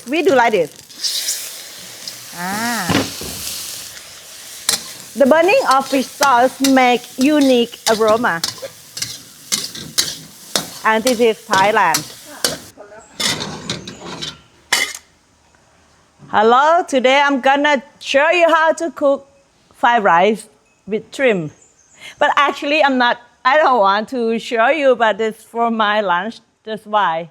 We do like this. The burning of fish sauce make unique aroma. And this is Thailand. Hello, today I'm gonna show you how to cook fried rice with shrimp. But actually I don't want to show you, but it's for my lunch, that's why.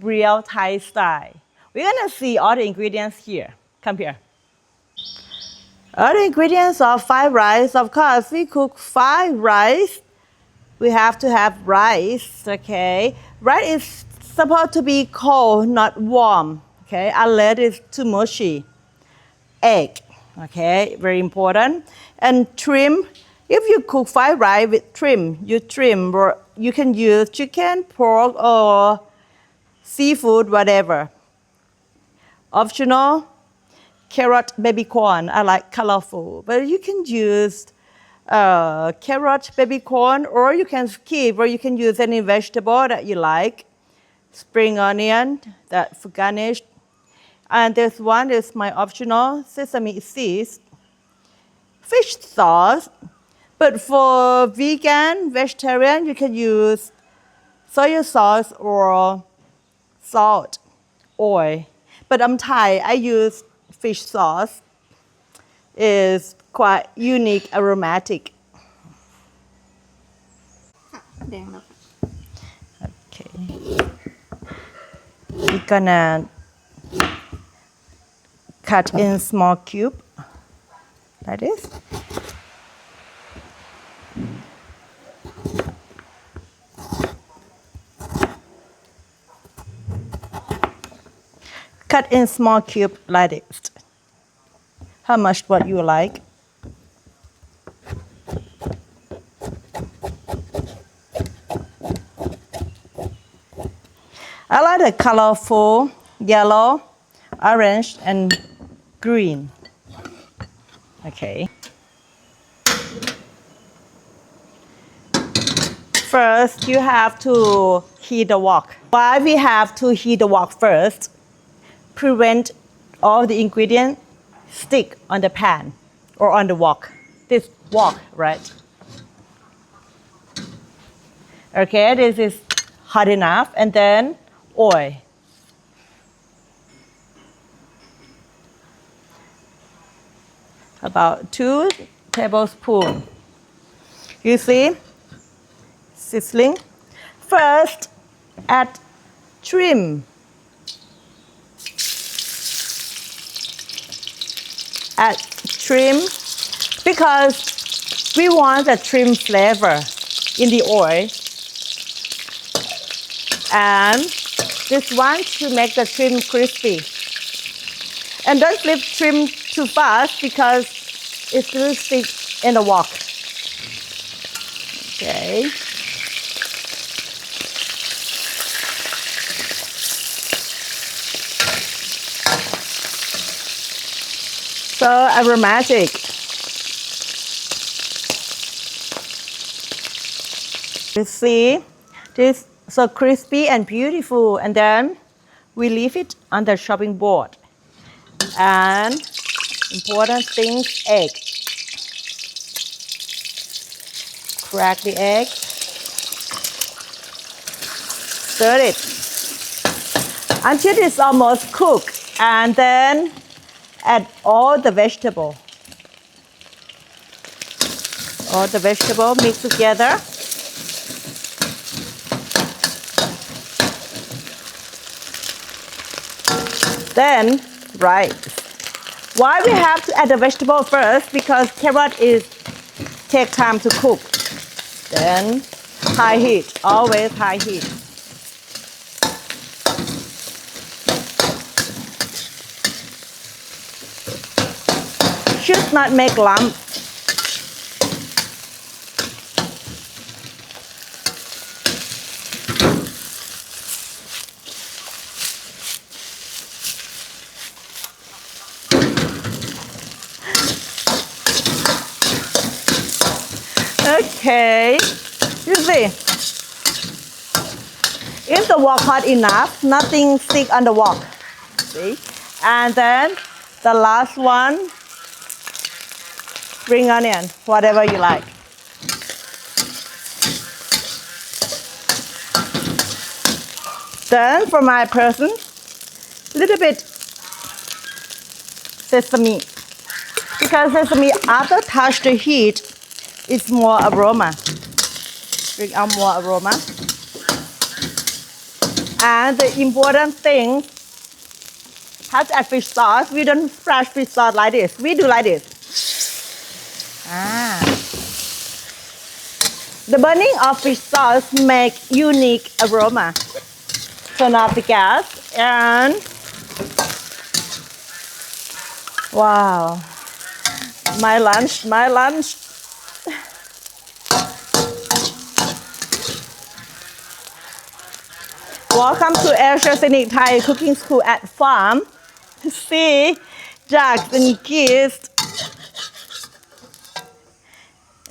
Real Thai style. We're gonna see all the ingredients here. Come here. All the ingredients of fried rice, of course, we cook fried rice. We have to have rice, okay? Rice is supposed to be cold, not warm, okay? Unless it's too mushy. Egg, okay? Very important. And shrimp. If you cook fried rice with shrimp, you can use chicken, pork, or seafood, whatever. Optional, carrot, baby corn. I like colorful, but you can use carrot, baby corn, or you can skip, or you can use any vegetable that you like. Spring onion, that for garnish. And this one is my optional, sesame seeds. Fish sauce, but for vegan, vegetarian, you can use soy sauce or salt, oil. But I'm Thai, I use fish sauce. It's quite unique, aromatic. Okay. We're gonna cut in small cube, like this. Cut in small cube like this. How much what you like? I like the colorful yellow, orange, and green. Okay. First, you have to heat the wok. Why we have to heat the wok first? Prevent all the ingredients stick on the pan or on the wok. This wok, right? Okay, this is hot enough, and then oil. About 2 tablespoons. You see? Sizzling. First, add shrimp. Add shrimp because we want the shrimp flavor in the oil. And this one to make the shrimp crispy. And don't flip shrimp too fast because it will stick in the wok. Okay. So aromatic. You see, this so crispy and beautiful, and then we leave it on the chopping board. And important things, egg. Crack the egg. Stir it until it's almost cooked, and then add all the vegetable. All the vegetable mix together. Then rice. Why we have to add the vegetable first? Because carrot take time to cook. Then high heat, always high heat. Should not make lump. Okay, you see, if the wok hot enough, nothing stick on the wok. See? And then the last one, spring onion, whatever you like. Then for my person, little bit sesame. Because sesame, after touch the heat, it's more aroma. Bring out more aroma. And the important thing, how to add fish sauce. We don't splash fish sauce like this. We do like this. The burning of fish sauce make unique aroma. Turn off the gas and wow, my lunch. Welcome to Asia Scenic Thai Cooking School at Farm. See, ducks and geese,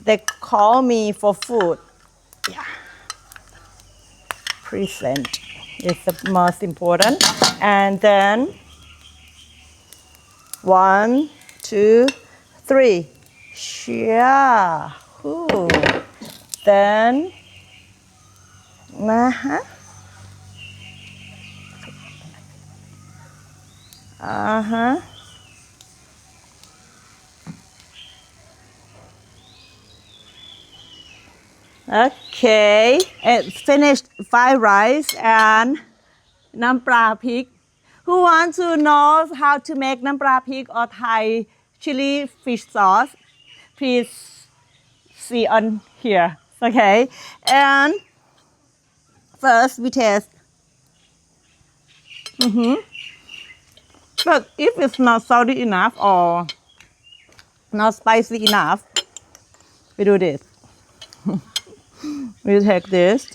they call me for food. Yeah. Present is the most important. And then 1, 2, 3. Yeah. Ooh. Then Okay, it's finished fried rice and Nampla Prik. Who wants to know how to make Nampla Prik or Thai chili fish sauce? Please see on here. Okay, and first we taste. But if it's not salty enough or not spicy enough, we do this. We take this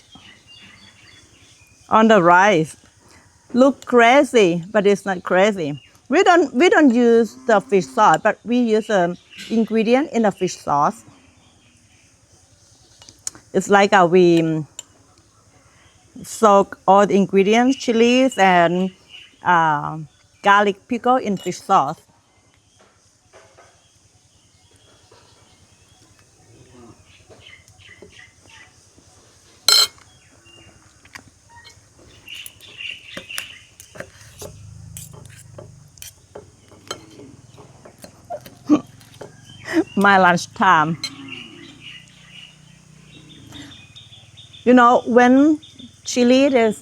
on the rice. Look crazy, but it's not crazy. We don't use the fish sauce, but we use an ingredient in the fish sauce. It's like we soak all the ingredients, chilies and garlic pickle in fish sauce. My lunch time. You know, when chili is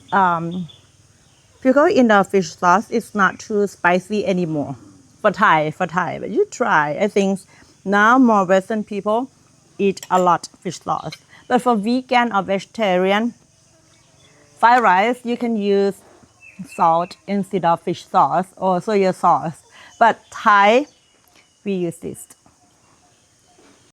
pickle in the fish sauce, it's not too spicy anymore. For Thai, but you try. I think now more Western people eat a lot fish sauce. But for vegan or vegetarian, fried rice, you can use salt instead of fish sauce or soy sauce. But Thai, we use this.